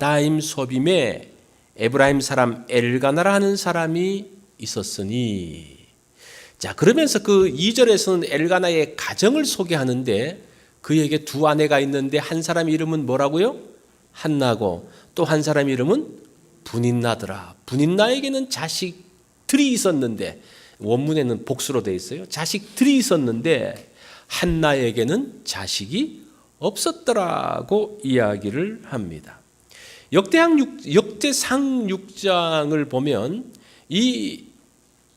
마다임 소빔에 에브라임 사람 엘가나라 하는 사람이 있었으니. 자, 그러면서 그 2절에서는 엘가나의 가정을 소개하는데 그에게 두 아내가 있는데 한 사람 이름은 뭐라고요? 한나고 또 한 사람 이름은 분인나더라. 분인나에게는 자식들이 있었는데, 원문에는 복수로 되어 있어요. 자식들이 있었는데 한나에게는 자식이 없었더라고 이야기를 합니다. 역대상 6장을 보면 이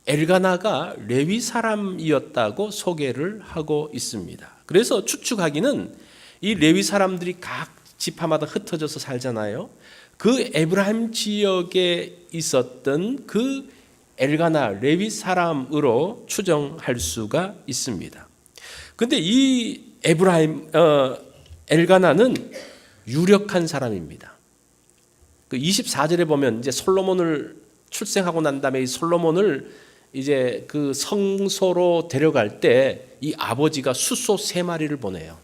엘가나가 레위 사람이었다고 소개를 하고 있습니다. 그래서 추측하기는 이 레위 사람들이 각 지파마다 흩어져서 살잖아요. 그 에브라임 지역에 있었던 그 엘가나 레위 사람으로 추정할 수가 있습니다. 그런데 이 엘가나는 유력한 사람입니다. 그 24절에 보면 이제 솔로몬을 출생하고 난 다음에 이 솔로몬을 이제 그 성소로 데려갈 때 이 아버지가 숫소 3마리를 보내요.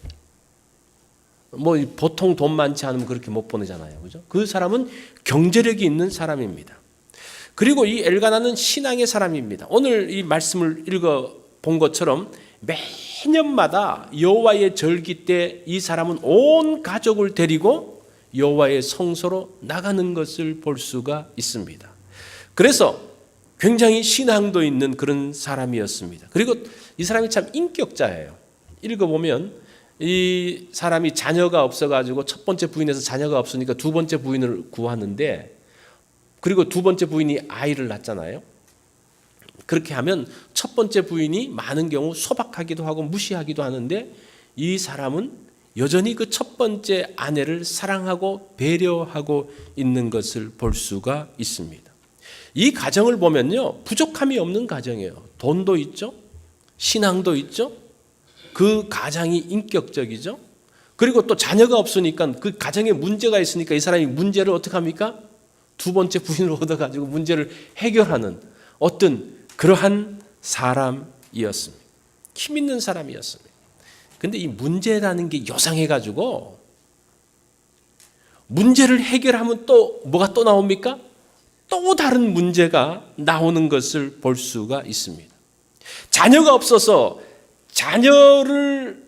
뭐 보통 돈 많지 않으면 그렇게 못 보내잖아요. 그죠? 그 사람은 경제력이 있는 사람입니다. 그리고 이 엘가나는 신앙의 사람입니다. 오늘 이 말씀을 읽어 본 것처럼 매년마다 여호와의 절기 때 이 사람은 온 가족을 데리고 여호와의 성소로 나가는 것을 볼 수가 있습니다. 그래서 굉장히 신앙도 있는 그런 사람이었습니다. 그리고 이 사람이 참 인격자예요. 읽어보면 이 사람이 자녀가 없어가지고 첫 번째 부인에서 자녀가 없으니까 두 번째 부인을 구하는데, 그리고 두 번째 부인이 아이를 낳잖아요. 그렇게 하면 첫 번째 부인이 많은 경우 소박하기도 하고 무시하기도 하는데 이 사람은 여전히 그 첫 번째 아내를 사랑하고 배려하고 있는 것을 볼 수가 있습니다. 이 가정을 보면요, 부족함이 없는 가정이에요. 돈도 있죠, 신앙도 있죠, 그 가장이 인격적이죠. 그리고 또 자녀가 없으니까 그 가정에 문제가 있으니까 이 사람이 문제를 어떻게 합니까? 두 번째 부인을 얻어가지고 문제를 해결하는 어떤 그러한 사람이었습니다. 힘 있는 사람이었습니다. 근데 이 문제라는 게 요상해가지고 문제를 해결하면 또 뭐가 또 나옵니까? 또 다른 문제가 나오는 것을 볼 수가 있습니다. 자녀가 없어서 자녀를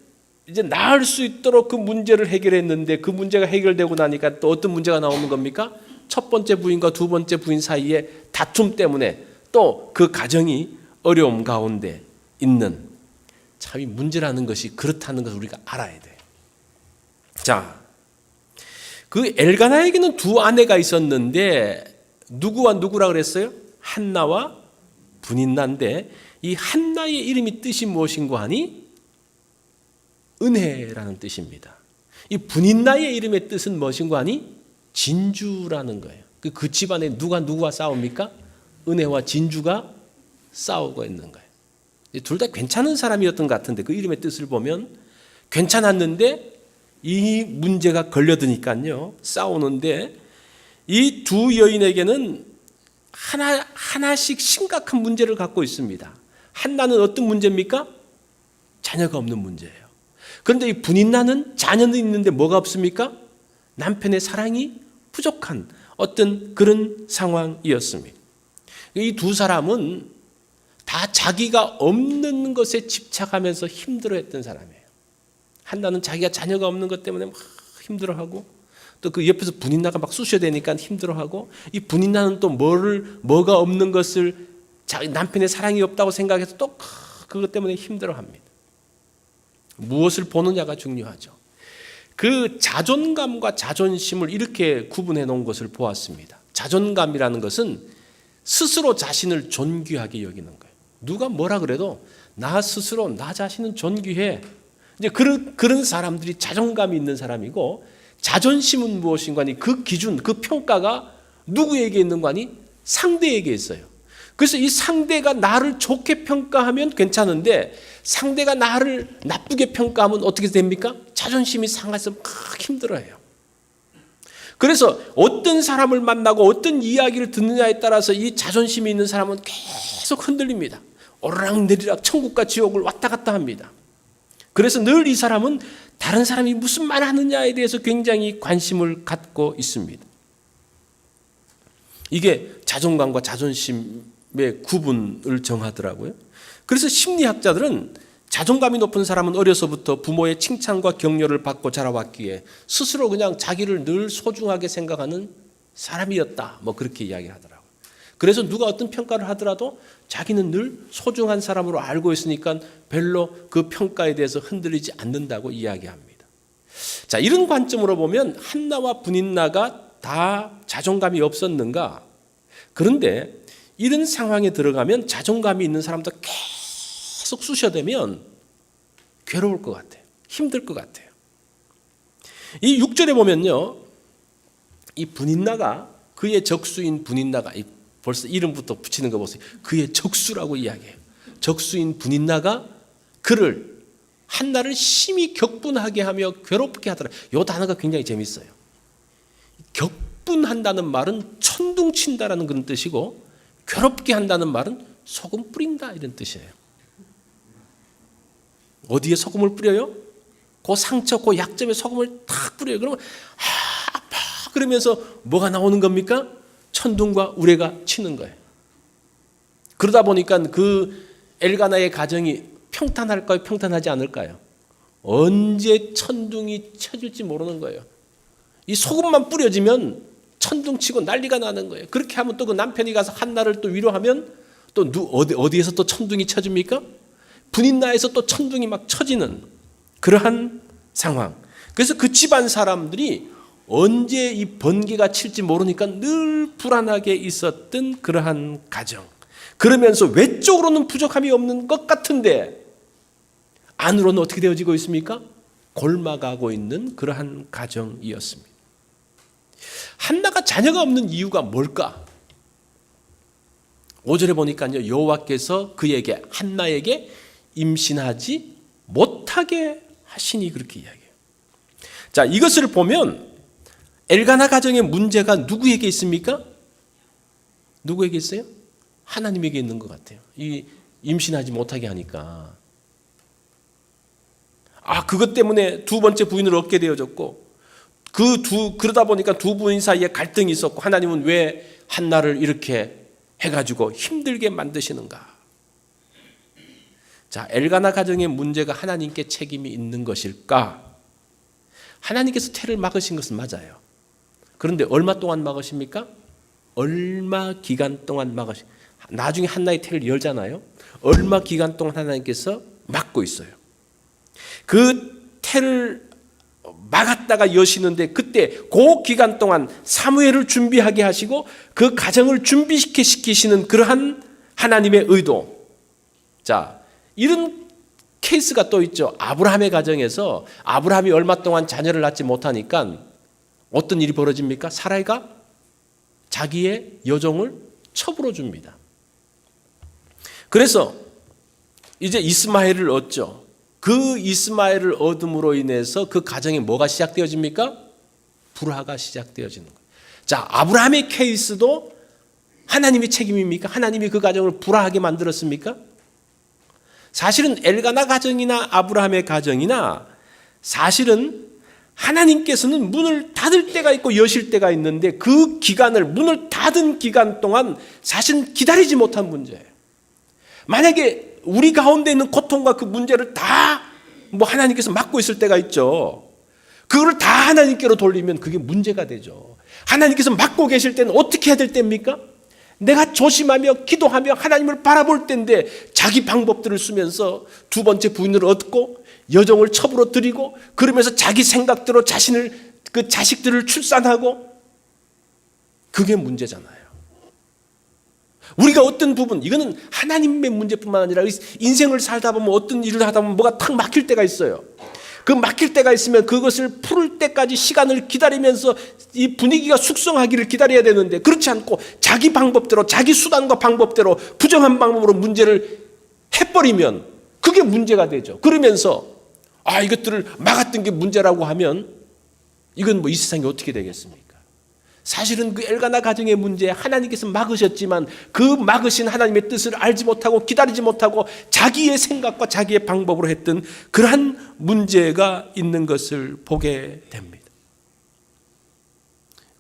이제 낳을 수 있도록 그 문제를 해결했는데 그 문제가 해결되고 나니까 또 어떤 문제가 나오는 겁니까? 첫 번째 부인과 두 번째 부인 사이에 다툼 때문에 또 그 가정이 어려움 가운데 있는, 참 이 문제라는 것이 그렇다는 것을 우리가 알아야 돼요. 자, 그 엘가나에게는 두 아내가 있었는데 누구와 누구라 그랬어요? 한나와 분인나인데 이 한나의 이름이 뜻이 무엇인고 하니 은혜라는 뜻입니다. 이 분인나의 이름의 뜻은 무엇인고 하니 진주라는 거예요. 그 집안에 누가 누구와 싸웁니까? 은혜와 진주가 싸우고 있는 거예요. 둘 다 괜찮은 사람이었던 것 같은데 그 이름의 뜻을 보면 괜찮았는데 이 문제가 걸려드니까요 싸우는데, 이 두 여인에게는 하나씩 심각한 문제를 갖고 있습니다. 한나는 어떤 문제입니까? 자녀가 없는 문제예요. 그런데 이 분인나는 자녀는 있는데 뭐가 없습니까? 남편의 사랑이 부족한 어떤 그런 상황이었습니다. 이 두 사람은 다 자기가 없는 것에 집착하면서 힘들어했던 사람이에요. 한나는 자기가 자녀가 없는 것 때문에 막 힘들어하고, 또 그 옆에서 분인나가 막 쑤셔야 되니까 힘들어하고, 이 분인나는 또 뭐가 없는 것을 자기 남편의 사랑이 없다고 생각해서 또 그것 때문에 힘들어합니다. 무엇을 보느냐가 중요하죠. 그 자존감과 자존심을 이렇게 구분해 놓은 것을 보았습니다. 자존감이라는 것은 스스로 자신을 존귀하게 여기는 거예요. 누가 뭐라 그래도 나 스스로 나 자신은 존귀해. 이제 그런 사람들이 자존감이 있는 사람이고, 자존심은 무엇인가 하니 그 기준, 그 평가가 누구에게 있는 거 아니? 상대에게 있어요. 그래서 이 상대가 나를 좋게 평가하면 괜찮은데 상대가 나를 나쁘게 평가하면 어떻게 됩니까? 자존심이 상해서 막 힘들어해요. 그래서 어떤 사람을 만나고 어떤 이야기를 듣느냐에 따라서 이 자존심이 있는 사람은 계속 흔들립니다. 오르락내리락 천국과 지옥을 왔다 갔다 합니다. 그래서 늘 이 사람은 다른 사람이 무슨 말 하느냐에 대해서 굉장히 관심을 갖고 있습니다. 이게 자존감과 자존심의 구분을 정하더라고요. 그래서 심리학자들은 자존감이 높은 사람은 어려서부터 부모의 칭찬과 격려를 받고 자라왔기에 스스로 그냥 자기를 늘 소중하게 생각하는 사람이었다. 뭐 그렇게 이야기하더라고요. 그래서 누가 어떤 평가를 하더라도 자기는 늘 소중한 사람으로 알고 있으니까 별로 그 평가에 대해서 흔들리지 않는다고 이야기합니다. 자, 이런 관점으로 보면 한나와 브닛나가 다 자존감이 없었는가? 그런데 이런 상황에 들어가면 자존감이 있는 사람도 계속 쑤셔대면 괴로울 것 같아요. 힘들 것 같아요. 이 6절에 보면요, 이 브닛나가, 그의 적수인 브닛나가, 벌써 이름부터 붙이는 거 보세요. 그의 적수라고 이야기해요. 적수인 브닛나가 그를, 한나를 심히 격분하게 하며 괴롭게 하더라. 이 단어가 굉장히 재밌어요. 격분한다는 말은 천둥친다라는 그런 뜻이고, 괴롭게 한다는 말은 소금 뿌린다 이런 뜻이에요. 어디에 소금을 뿌려요? 그 상처, 그 약점에 소금을 탁 뿌려요. 그러면 아파 그러면서 뭐가 나오는 겁니까? 천둥과 우레가 치는 거예요. 그러다 보니까 그 엘가나의 가정이 평탄할까요? 평탄하지 않을까요? 언제 천둥이 쳐질지 모르는 거예요. 이 소금만 뿌려지면 천둥 치고 난리가 나는 거예요. 그렇게 하면 또 그 남편이 가서 한나를 또 위로하면 또 어디에서 또 천둥이 쳐집니까? 브닛나에서 또 천둥이 막 쳐지는 그러한 상황. 그래서 그 집안 사람들이 언제 이 번개가 칠지 모르니까 늘 불안하게 있었던 그러한 가정. 그러면서 외적으로는 부족함이 없는 것 같은데 안으로는 어떻게 되어지고 있습니까? 골마가고 있는 그러한 가정이었습니다. 한나가 자녀가 없는 이유가 뭘까? 5절에 보니까요, 여호와께서 그에게, 한나에게 임신하지 못하게 하시니 그렇게 이야기해요. 자, 이것을 보면 엘가나 가정의 문제가 누구에게 있습니까? 누구에게 있어요? 하나님에게 있는 것 같아요. 이 임신하지 못하게 하니까. 그것 때문에 두 번째 부인을 얻게 되어졌고, 그러다 보니까 두 부인 사이에 갈등이 있었고, 하나님은 왜 한나를 이렇게 해가지고 힘들게 만드시는가? 자, 엘가나 가정의 문제가 하나님께 책임이 있는 것일까? 하나님께서 태를 막으신 것은 맞아요. 그런데 얼마 동안 막으십니까? 얼마 기간 동안 막으십. 나중에 한나의 태를 열잖아요. 얼마 기간 동안 하나님께서 막고 있어요. 그 태를 막았다가 여시는데 그때 그 기간 동안 사무엘을 준비하게 하시고 그 가정을 준비시키시는 그러한 하나님의 의도. 자, 이런 케이스가 또 있죠. 아브라함의 가정에서 아브라함이 얼마 동안 자녀를 낳지 못하니까 어떤 일이 벌어집니까? 사라이가 자기의 여종을 처불어 줍니다. 그래서 이제 이스마엘을 얻죠. 그 이스마엘을 얻음으로 인해서 그 가정에 뭐가 시작되어집니까? 불화가 시작되어지는 거예요. 자, 아브라함의 케이스도 하나님의 책임입니까? 하나님이 그 가정을 불화하게 만들었습니까? 사실은 엘가나 가정이나 아브라함의 가정이나 사실은 하나님께서는 문을 닫을 때가 있고 여실 때가 있는데 그 기간을, 문을 닫은 기간 동안 사실은 기다리지 못한 문제예요. 만약에 우리 가운데 있는 고통과 그 문제를 다 하나님께서 막고 있을 때가 있죠. 그거를 다 하나님께로 돌리면 그게 문제가 되죠. 하나님께서 막고 계실 때는 어떻게 해야 될 때입니까? 내가 조심하며 기도하며 하나님을 바라볼 때인데 자기 방법들을 쓰면서 두 번째 부인을 얻고 여종을 첩으로 드리고 그러면서 자기 생각대로 그 자식들을 출산하고, 그게 문제잖아요. 우리가 어떤 부분, 이거는 하나님의 문제뿐만 아니라 인생을 살다 보면 어떤 일을 하다 보면 뭐가 탁 막힐 때가 있어요. 그 막힐 때가 있으면 그것을 풀을 때까지 시간을 기다리면서 이 분위기가 숙성하기를 기다려야 되는데 그렇지 않고 자기 방법대로, 자기 수단과 방법대로 부정한 방법으로 문제를 해버리면 그게 문제가 되죠. 그러면서 이것들을 막았던 게 문제라고 하면 이건 이 세상이 어떻게 되겠습니까? 사실은 그 엘가나 가정의 문제 하나님께서 막으셨지만 그 막으신 하나님의 뜻을 알지 못하고 기다리지 못하고 자기의 생각과 자기의 방법으로 했던 그러한 문제가 있는 것을 보게 됩니다.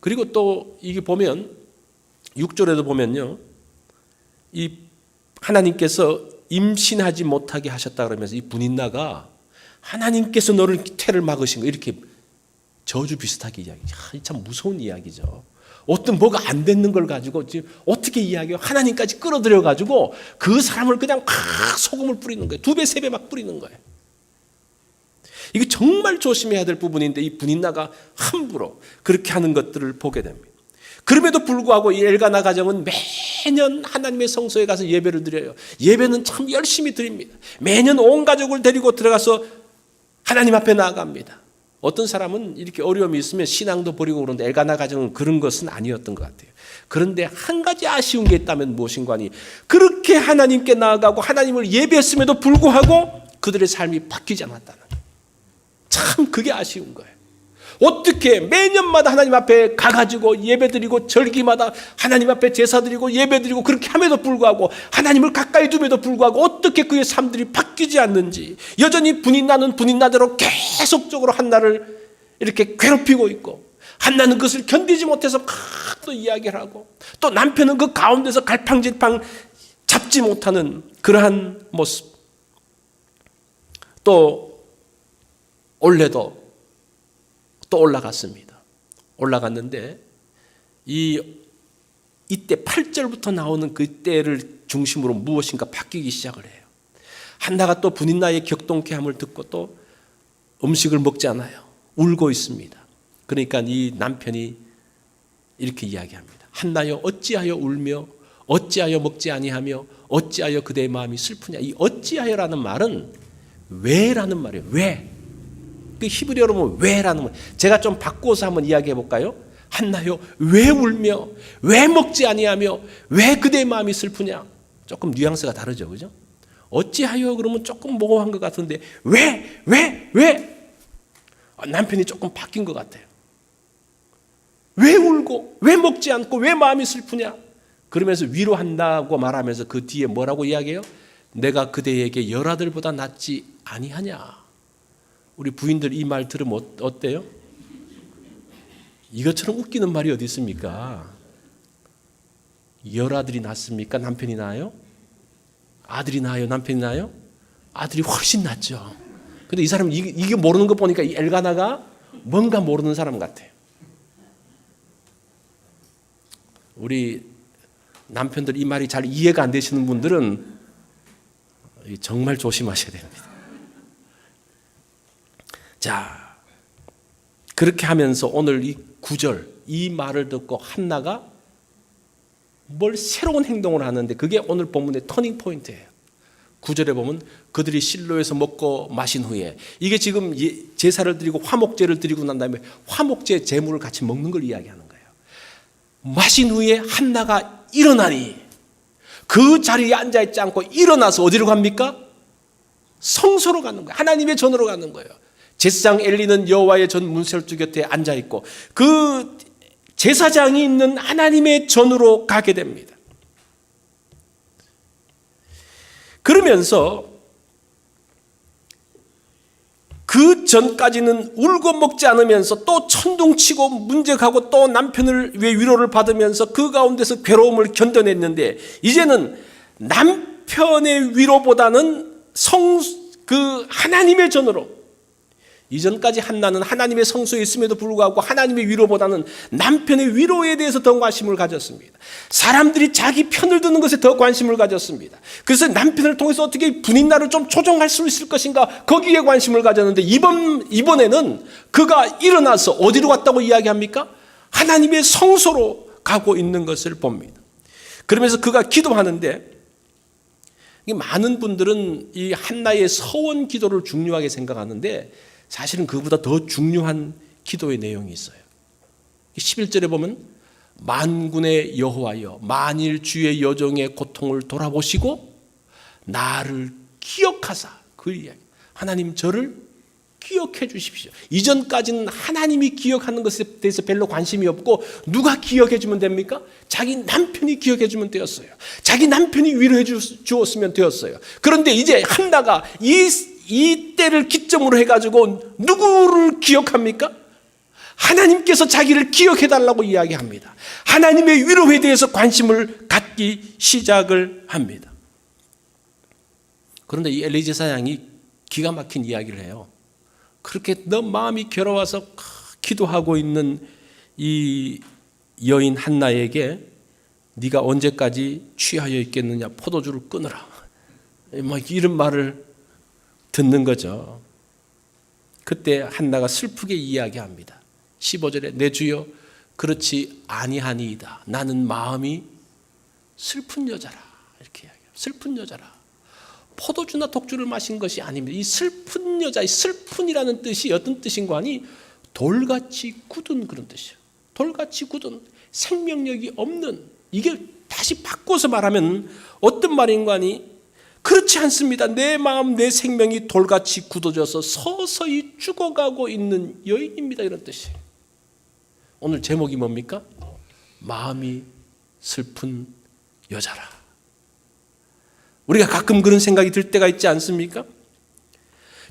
그리고 또 이게 보면 6절에도 보면요, 이 하나님께서 임신하지 못하게 하셨다 그러면서 이 분인나가 하나님께서 너를 태를 막으신 거, 이렇게 저주 비슷하게 이야기. 참 무서운 이야기죠. 어떤 뭐가 안 되는 걸 가지고 지금 어떻게 이야기해요? 하나님까지 끌어들여 가지고 그 사람을 그냥 막 소금을 뿌리는 거예요. 2배, 3배 막 뿌리는 거예요. 이게 정말 조심해야 될 부분인데 이 분인나가 함부로 그렇게 하는 것들을 보게 됩니다. 그럼에도 불구하고 이 엘가나 가정은 매년 하나님의 성소에 가서 예배를 드려요. 예배는 참 열심히 드립니다. 매년 온 가족을 데리고 들어가서 하나님 앞에 나아갑니다. 어떤 사람은 이렇게 어려움이 있으면 신앙도 버리고 그러는데 엘가나 가정은 그런 것은 아니었던 것 같아요. 그런데 한 가지 아쉬운 게 있다면 무엇인가 하니, 그렇게 하나님께 나아가고 하나님을 예배했음에도 불구하고 그들의 삶이 바뀌지 않았다는 거예요. 참 그게 아쉬운 거예요. 어떻게 매년마다 하나님 앞에 가가지고 예배드리고 절기마다 하나님 앞에 제사드리고 예배드리고 그렇게 함에도 불구하고 하나님을 가까이 둠에도 불구하고 어떻게 그의 삶들이 바뀌지 않는지, 여전히 분인나는 분인나대로 계속적으로 한나를 이렇게 괴롭히고 있고, 한나는 그것을 견디지 못해서 막 또 이야기를 하고, 또 남편은 그 가운데서 갈팡질팡 잡지 못하는 그러한 모습. 또 올해도 또 올라갔습니다. 올라갔는데 이때 8절부터 나오는 그 때를 중심으로 무엇인가 바뀌기 시작을 해요. 한나가 또 분인나의 격동케 함을 듣고 또 음식을 먹지 않아요. 울고 있습니다. 그러니까 이 남편이 이렇게 이야기합니다. 한나여 어찌하여 울며 어찌하여 먹지 아니하며 어찌하여 그대의 마음이 슬프냐. 이 어찌하여라는 말은 왜라는 말이에요. 왜? 그 히브리어로 보면 왜라는 말. 제가 좀 바꿔서 한번 이야기해 볼까요? 한나여 왜 울며 왜 먹지 아니하며 왜 그대의 마음이 슬프냐. 조금 뉘앙스가 다르죠, 그죠? 어찌하여 그러면 조금 모호한 것 같은데 왜? 남편이 조금 바뀐 것 같아요. 왜 울고 왜 먹지 않고 왜 마음이 슬프냐. 그러면서 위로한다고 말하면서 그 뒤에 뭐라고 이야기해요? 내가 그대에게 열아들보다 낫지 아니하냐. 우리 부인들 이 말 들으면 어때요? 이것처럼 웃기는 말이 어디 있습니까? 열아들이 낫습니까? 남편이 나아요? 아들이 나아요? 남편이 나아요? 아들이 훨씬 낫죠. 근데 이 사람은 이게 모르는 거 보니까 이 엘가나가 뭔가 모르는 사람 같아요. 우리 남편들 이 말이 잘 이해가 안 되시는 분들은 정말 조심하셔야 됩니다. 자, 그렇게 하면서 오늘 이 9절 이 말을 듣고 한나가 뭘 새로운 행동을 하는데 그게 오늘 본문의 터닝 포인트예요. 9절에 보면 그들이 실로에서 먹고 마신 후에, 이게 지금 제사를 드리고 화목제를 드리고 난 다음에 화목제 제물을 같이 먹는 걸 이야기하는 거예요. 마신 후에 한나가 일어나니 그 자리에 앉아있지 않고 일어나서 어디로 갑니까? 성소로 가는 거예요. 하나님의 전으로 가는 거예요. 제사장 엘리는 여호와의 전 문설주 곁에 앉아있고 그 제사장이 있는 하나님의 전으로 가게 됩니다. 그러면서 그 전까지는 울고 먹지 않으면서 또 천둥치고 문제가고 또 남편을 위해 위로를 받으면서 그 가운데서 괴로움을 견뎌냈는데, 이제는 남편의 위로보다는 그 하나님의 전으로, 이전까지 한나는 하나님의 성소에 있음에도 불구하고 하나님의 위로보다는 남편의 위로에 대해서 더 관심을 가졌습니다. 사람들이 자기 편을 드는 것에 더 관심을 가졌습니다. 그래서 남편을 통해서 어떻게 분인나를 좀 조정할 수 있을 것인가, 거기에 관심을 가졌는데 이번에는 그가 일어나서 어디로 갔다고 이야기합니까? 하나님의 성소로 가고 있는 것을 봅니다. 그러면서 그가 기도하는데, 많은 분들은 이 한나의 서원 기도를 중요하게 생각하는데 사실은 그보다 더 중요한 기도의 내용이 있어요. 11절에 보면 만군의 여호와여 만일 주의 여종의 고통을 돌아보시고 나를 기억하사, 그 이야기. 하나님 저를 기억해 주십시오. 이전까지는 하나님이 기억하는 것에 대해서 별로 관심이 없고 누가 기억해 주면 됩니까? 자기 남편이 기억해 주면 되었어요. 자기 남편이 위로해 주었으면 되었어요. 그런데 이제 한나가 이 때를 기점으로 해가지고 누구를 기억합니까? 하나님께서 자기를 기억해달라고 이야기합니다. 하나님의 위로에 대해서 관심을 갖기 시작을 합니다. 그런데 이 엘리 제사장이 기가 막힌 이야기를 해요. 그렇게 너무 마음이 괴로워서 기도하고 있는 이 여인 한나에게 네가 언제까지 취하여 있겠느냐, 포도주를 끊으라, 이런 말을 듣는 거죠. 그때 한나가 슬프게 이야기합니다. 15절에 내 주여 그렇지 아니하니이다. 나는 마음이 슬픈 여자라. 이렇게 이야기해요. 슬픈 여자라. 포도주나 독주를 마신 것이 아닙니다. 이 슬픈 여자, 이 슬픈이라는 뜻이 어떤 뜻인가 하니 돌같이 굳은 그런 뜻이에요. 돌같이 굳은, 생명력이 없는, 이게 다시 바꿔서 말하면 어떤 말인가 하니 그렇지 않습니다. 내 마음, 내 생명이 돌같이 굳어져서 서서히 죽어가고 있는 여인입니다. 이런 뜻이에요. 오늘 제목이 뭡니까? 마음이 슬픈 여자라. 우리가 가끔 그런 생각이 들 때가 있지 않습니까?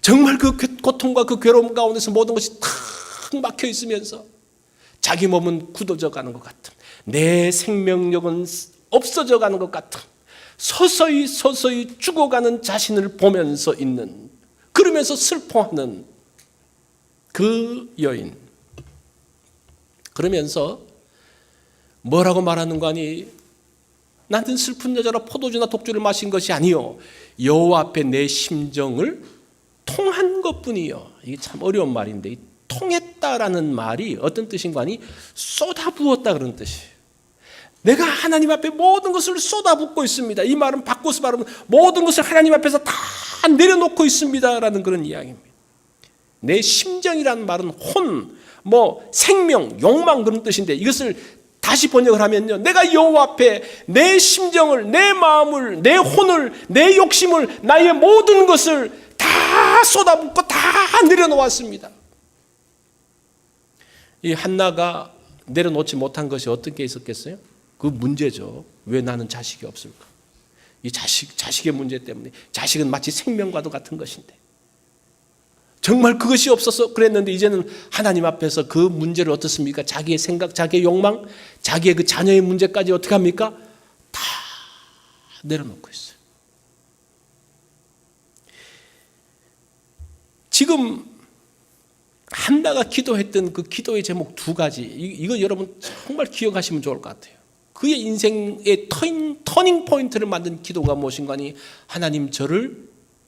정말 그 고통과 그 괴로움 가운데서 모든 것이 탁 막혀 있으면서 자기 몸은 굳어져 가는 것 같은, 내 생명력은 없어져 가는 것 같은, 서서히 죽어가는 자신을 보면서 있는, 그러면서 슬퍼하는 그 여인. 그러면서 뭐라고 말하는 거 아니? 나는 슬픈 여자라 포도주나 독주를 마신 것이 아니요 여호와 앞에 내 심정을 통한 것뿐이요. 이게 참 어려운 말인데, 이 통했다라는 말이 어떤 뜻인가 하니 쏟아부었다 그런 뜻이에요. 내가 하나님 앞에 모든 것을 쏟아붓고 있습니다. 이 말은 바꿔서 말하면 모든 것을 하나님 앞에서 다 내려놓고 있습니다라는 그런 이야기입니다. 내 심정이라는 말은 혼, 생명, 욕망 그런 뜻인데, 이것을 다시 번역을 하면요, 내가 여호와 앞에 내 심정을, 내 마음을, 내 혼을, 내 욕심을, 나의 모든 것을 다 쏟아붓고 다 내려놓았습니다. 이 한나가 내려놓지 못한 것이 어떤 게 있었겠어요? 그 문제죠. 왜 나는 자식이 없을까? 이 자식의 문제 때문에. 자식은 마치 생명과도 같은 것인데, 정말 그것이 없어서 그랬는데 이제는 하나님 앞에서 그 문제를 어떻습니까? 자기의 생각, 자기의 욕망, 자기의 그 자녀의 문제까지 어떻게 합니까? 다 내려놓고 있어요. 지금 한나가 기도했던 그 기도의 제목 두 가지, 이거 여러분 정말 기억하시면 좋을 것 같아요. 그의 인생의 터닝 포인트를 만든 기도가 무엇인가 하니 하나님 저를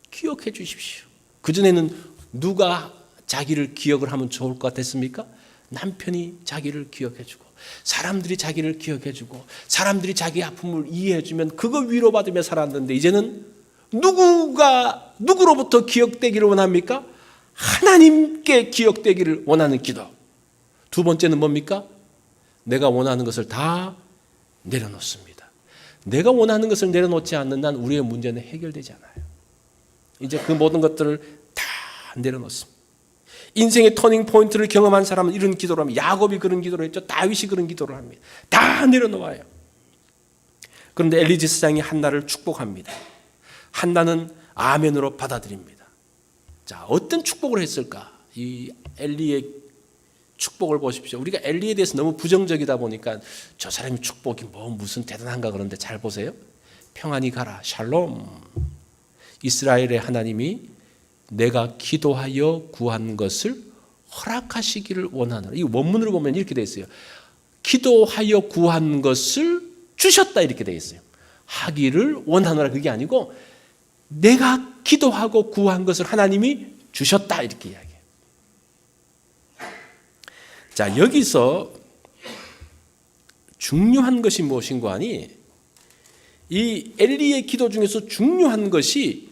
기억해 주십시오. 그전에는 누가 자기를 기억을 하면 좋을 것 같았습니까? 남편이 자기를 기억해주고, 사람들이 자기를 기억해주고, 사람들이 자기 아픔을 이해해주면 그거 위로받으며 살았는데, 이제는 누구로부터 기억되기를 원합니까? 하나님께 기억되기를 원하는 기도. 두 번째는 뭡니까? 내가 원하는 것을 다 내려놓습니다. 내가 원하는 것을 내려놓지 않는 한 우리의 문제는 해결되지 않아요. 이제 그 모든 것들을 다 내려놓습니다. 인생의 터닝 포인트를 경험한 사람은 이런 기도를 합니다. 야곱이 그런 기도를 했죠. 다윗이 그런 기도를 합니다. 다 내려놓아요. 그런데 엘리 제사장이 한나를 축복합니다. 한나는 아멘으로 받아들입니다. 자, 어떤 축복을 했을까? 이 엘리의 축복을 보십시오. 우리가 엘리에 대해서 너무 부정적이다 보니까 저 사람이 축복이 무슨 대단한가 그런데 잘 보세요. 평안히 가라, 샬롬. 이스라엘의 하나님이 내가 기도하여 구한 것을 허락하시기를 원하노라. 이 원문으로 보면 이렇게 되어 있어요. 기도하여 구한 것을 주셨다 이렇게 되어 있어요. 하기를 원하노라 그게 아니고 내가 기도하고 구한 것을 하나님이 주셨다 이렇게 이야기해요. 자, 여기서 중요한 것이 무엇인가 하니 이 엘리의 기도 중에서 중요한 것이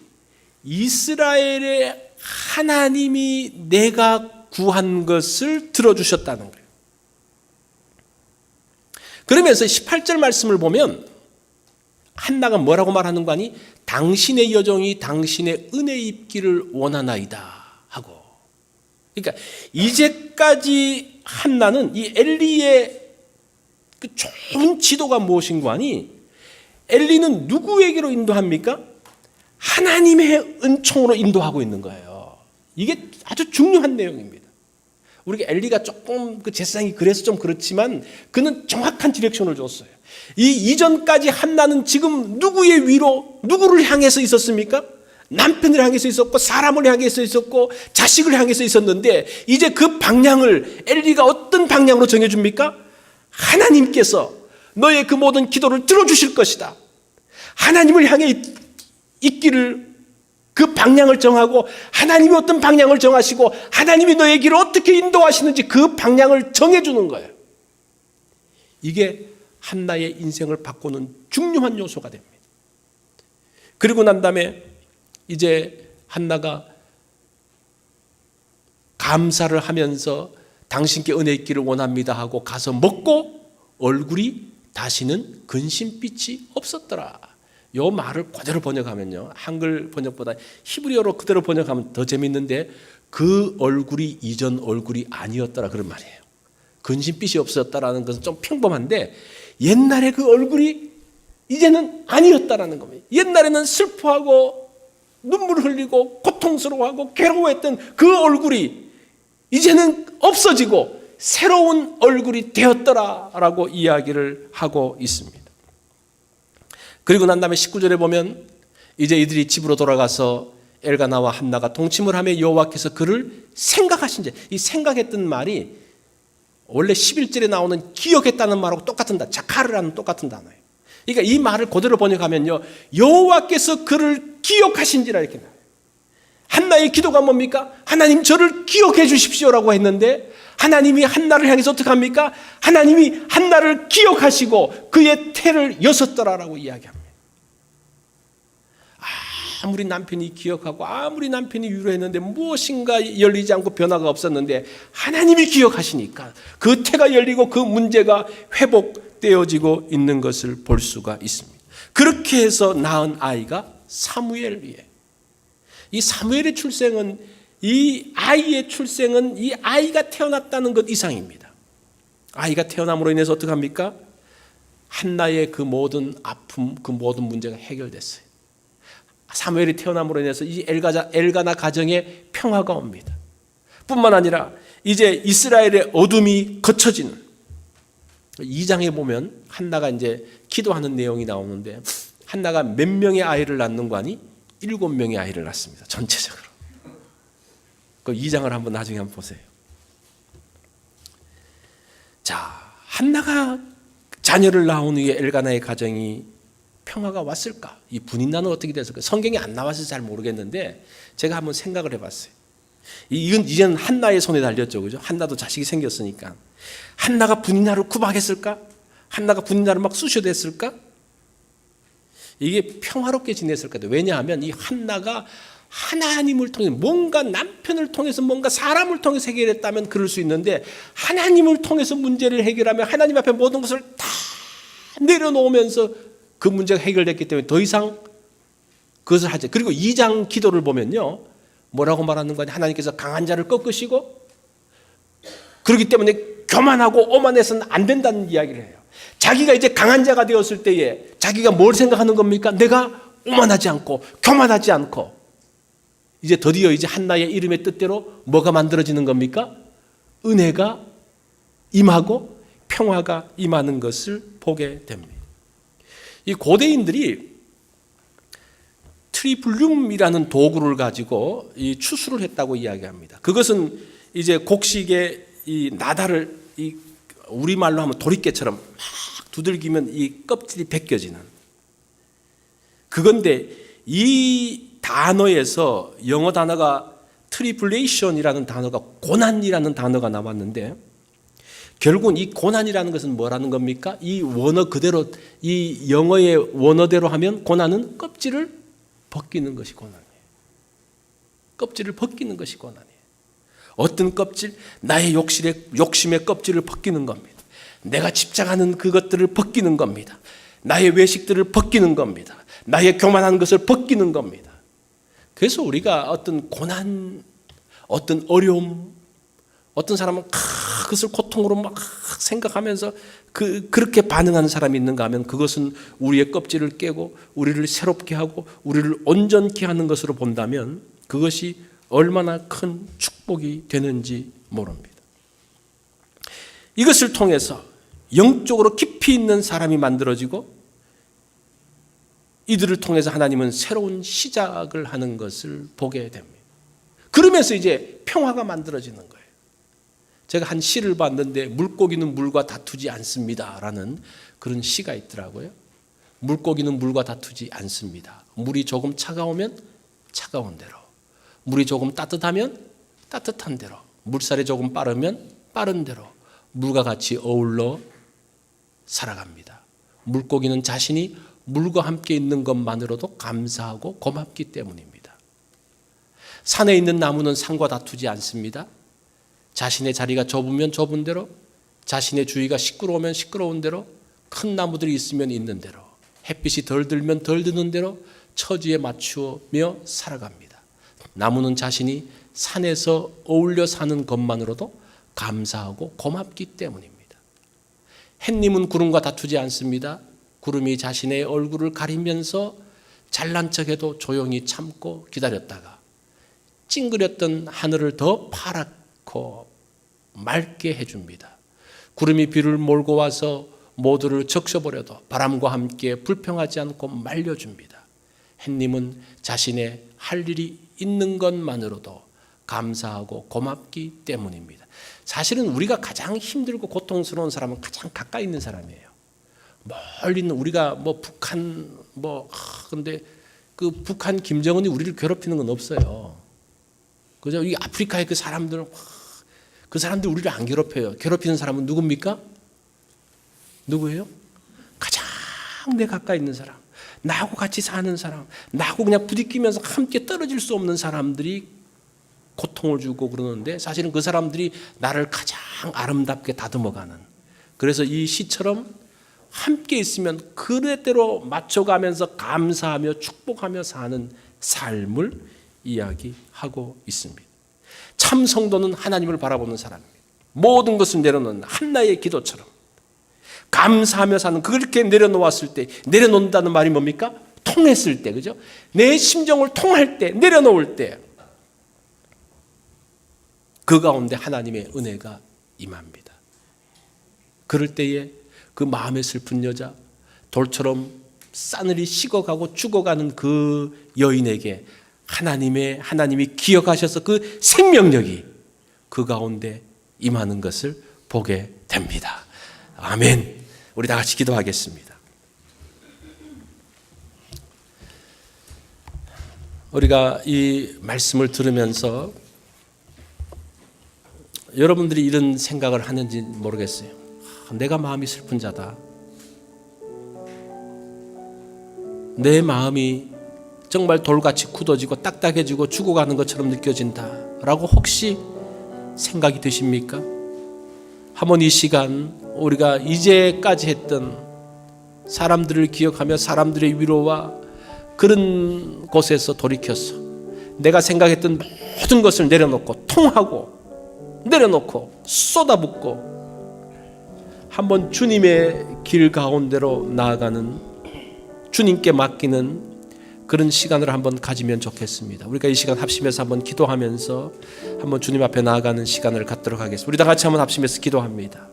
이스라엘의 하나님이 내가 구한 것을 들어주셨다는 거예요. 그러면서 18절 말씀을 보면 한나가 뭐라고 말하는 거 아니? 당신의 여종이 당신의 은혜 입기를 원하나이다 하고. 그러니까 이제까지 한나는 이 엘리의 그 좋은 지도가 무엇인가 하니 엘리는 누구에게로 인도합니까? 하나님의 은총으로 인도하고 있는 거예요. 이게 아주 중요한 내용입니다. 우리가 엘리가 조금 그 제사장이 그래서 좀 그렇지만 그는 정확한 디렉션을 줬어요. 이 이전까지 한나는 지금 누구의 위로, 누구를 향해서 있었습니까? 남편을 향해서 있었고 사람을 향해서 있었고 자식을 향해서 있었는데 이제 그 방향을 엘리가 어떤 방향으로 정해줍니까? 하나님께서 너의 그 모든 기도를 들어주실 것이다. 하나님을 향해 있기를 그 방향을 정하고 하나님이 어떤 방향을 정하시고 하나님이 너의 길을 어떻게 인도하시는지 그 방향을 정해주는 거예요. 이게 한나의 인생을 바꾸는 중요한 요소가 됩니다. 그리고 난 다음에 이제 한나가 감사를 하면서 당신께 은혜 있기를 원합니다 하고 가서 먹고 얼굴이 다시는 근심빛이 없었더라. 요 말을 그대로 번역하면요, 한글 번역보다 히브리어로 그대로 번역하면 더 재밌는데 그 얼굴이 이전 얼굴이 아니었더라 그런 말이에요. 근심빛이 없었다라는 것은 좀 평범한데 옛날에 그 얼굴이 이제는 아니었다라는 겁니다. 옛날에는 슬퍼하고 눈물을 흘리고 고통스러워하고 괴로워했던 그 얼굴이 이제는 없어지고 새로운 얼굴이 되었더라라고 이야기를 하고 있습니다. 그리고 난 다음에 19절에 보면 이제 이들이 집으로 돌아가서 엘가나와 한나가 동침을 하며 여호와께서 그를 생각하신 자, 이 생각했던 말이 원래 11절에 나오는 기억했다는 말하고 똑같은 단어, 자카르라는 똑같은 단어예요. 그러니까 이 말을 그대로 번역하면요, 여호와께서 그를 기억하신지라 이렇게 나와요. 한나의 기도가 뭡니까? 하나님 저를 기억해 주십시오라고 했는데 하나님이 한나를 향해서 어떻게 합니까? 하나님이 한나를 기억하시고 그의 태를 여섰더라라고 이야기합니다. 아무리 남편이 기억하고 아무리 남편이 위로했는데 무엇인가 열리지 않고 변화가 없었는데 하나님이 기억하시니까 그 태가 열리고 그 문제가 회복되어지고 있는 것을 볼 수가 있습니다. 그렇게 해서 낳은 아이가 사무엘이에요. 이 사무엘의 출생은 이 아이의 출생은 이 아이가 태어났다는 것 이상입니다. 아이가 태어남으로 인해서 어떻게 합니까? 한나의 그 모든 아픔, 그 모든 문제가 해결됐어요. 사무엘이 태어남으로 인해서 이 엘가나 가정에 평화가 옵니다. 뿐만 아니라 이제 이스라엘의 어둠이 거쳐지는 2장에 보면 한나가 이제 기도하는 내용이 나오는데 한나가 몇 명의 아이를 낳는 거 아니? 7명의 아이를 낳습니다. 전체적으로. 그 2장을 한번 나중에 한번 보세요. 자, 한나가 자녀를 낳은 후에 엘가나의 가정이 평화가 왔을까? 이 분인난은 어떻게 됐을까? 성경이 안 나와서 잘 모르겠는데 제가 한번 생각을 해봤어요. 이건 이제는 한나의 손에 달렸죠, 그죠? 한나도 자식이 생겼으니까. 한나가 분인난을 구박했을까? 한나가 분인난을 막 쑤셔댔을까? 이게 평화롭게 지냈을까? 왜냐하면 이 한나가 하나님을 통해 뭔가 남편을 통해서 뭔가 사람을 통해서 해결했다면 그럴 수 있는데 하나님을 통해서 문제를 해결하면 하나님 앞에 모든 것을 다 내려놓으면서 그 문제가 해결됐기 때문에 더 이상 그것을 하지. 그리고 2장 기도를 보면요, 뭐라고 말하는 거냐? 하나님께서 강한 자를 꺾으시고 그렇기 때문에 교만하고 오만해서는 안 된다는 이야기를 해요. 자기가 이제 강한 자가 되었을 때에 자기가 뭘 생각하는 겁니까? 내가 오만하지 않고 교만하지 않고 이제 드디어 이제 한나의 이름의 뜻대로 뭐가 만들어지는 겁니까? 은혜가 임하고 평화가 임하는 것을 보게 됩니다. 이 고대인들이 트리플륨이라는 도구를 가지고 이 추수를 했다고 이야기합니다. 그것은 이제 곡식의 이 나다를 이 우리말로 하면 도리깨처럼 막 두들기면 이 껍질이 벗겨지는 그건데 이 단어에서 영어 단어가 트리플레이션이라는 단어가 고난이라는 단어가 나왔는데 결국은 이 고난이라는 것은 뭐라는 겁니까? 이 원어 그대로 이 영어의 원어대로 하면 고난은 껍질을 벗기는 것이 고난이에요. 껍질을 벗기는 것이 고난이에요. 어떤 껍질? 나의 욕심의 껍질을 벗기는 겁니다. 내가 집착하는 그것들을 벗기는 겁니다. 나의 외식들을 벗기는 겁니다. 나의 교만한 것을 벗기는 겁니다. 그래서 우리가 어떤 고난, 어떤 어려움, 어떤 사람은 그것을 고통으로 막 생각하면서 그렇게 반응하는 사람이 있는가 하면 그것은 우리의 껍질을 깨고 우리를 새롭게 하고 우리를 온전케 하는 것으로 본다면 그것이 얼마나 큰 축복이 되는지 모릅니다. 이것을 통해서 영적으로 깊이 있는 사람이 만들어지고 이들을 통해서 하나님은 새로운 시작을 하는 것을 보게 됩니다. 그러면서 이제 평화가 만들어지는 거예요. 제가 한 시를 봤는데 물고기는 물과 다투지 않습니다 라는 그런 시가 있더라고요. 물고기는 물과 다투지 않습니다. 물이 조금 차가우면 차가운 대로, 물이 조금 따뜻하면 따뜻한 대로, 물살이 조금 빠르면 빠른 대로 물과 같이 어울러 살아갑니다. 물고기는 자신이 물과 함께 있는 것만으로도 감사하고 고맙기 때문입니다. 산에 있는 나무는 산과 다투지 않습니다. 자신의 자리가 좁으면 좁은 대로, 자신의 주위가 시끄러우면 시끄러운 대로, 큰 나무들이 있으면 있는 대로, 햇빛이 덜 들면 덜 드는 대로 처지에 맞추며 살아갑니다. 나무는 자신이 산에서 어울려 사는 것만으로도 감사하고 고맙기 때문입니다. 햇님은 구름과 다투지 않습니다. 구름이 자신의 얼굴을 가리면서 잘난 척해도 조용히 참고 기다렸다가 찡그렸던 하늘을 더 파랗고 맑게 해줍니다. 구름이 비를 몰고 와서 모두를 적셔버려도 바람과 함께 불평하지 않고 말려줍니다. 햇님은 자신의 할 일이 있는 것만으로도 감사하고 고맙기 때문입니다. 사실은 우리가 가장 힘들고 고통스러운 사람은 가장 가까이 있는 사람이에요. 멀리 있는 우리가 북한 근데 그 북한 김정은이 우리를 괴롭히는 건 없어요. 그죠? 이 아프리카의 그 사람들은 그 사람들 우리를 안 괴롭혀요. 괴롭히는 사람은 누굽니까? 누구예요? 가장 내 가까이 있는 사람, 나하고 같이 사는 사람, 나하고 그냥 부딪히면서 함께 떨어질 수 없는 사람들이 고통을 주고 그러는데 사실은 그 사람들이 나를 가장 아름답게 다듬어가는, 그래서 이 시처럼 함께 있으면 그대로 맞춰가면서 감사하며 축복하며 사는 삶을 이야기하고 있습니다. 참 성도는 하나님을 바라보는 사람입니다. 모든 것을 내려놓는 한나의 기도처럼 감사하며 사는, 그렇게 내려놓았을 때, 내려놓는다는 말이 뭡니까? 통했을 때, 그죠? 내 심정을 통할 때, 내려놓을 때, 그 가운데 하나님의 은혜가 임합니다. 그럴 때에 그 마음에 슬픈 여자, 돌처럼 싸늘히 식어가고 죽어가는 그 여인에게 하나님이 기억하셔서 그 생명력이 그 가운데 임하는 것을 보게 됩니다. 아멘. 우리 다 같이 기도하겠습니다. 우리가 이 말씀을 들으면서 여러분들이 이런 생각을 하는지 모르겠어요. 내가 마음이 슬픈 자다. 내 마음이 정말 돌같이 굳어지고 딱딱해지고 죽어가는 것처럼 느껴진다 라고 혹시 생각이 드십니까? 한번 이 시간 우리가 이제까지 했던 사람들을 기억하며 사람들의 위로와 그런 곳에서 돌이켜서 내가 생각했던 모든 것을 내려놓고 통하고 내려놓고 쏟아붓고 한번 주님의 길 가운데로 나아가는, 주님께 맡기는 그런 시간을 한번 가지면 좋겠습니다. 우리가 이 시간 합심해서 한번 기도하면서 한번 주님 앞에 나아가는 시간을 갖도록 하겠습니다. 우리 다 같이 한번 합심해서 기도합니다.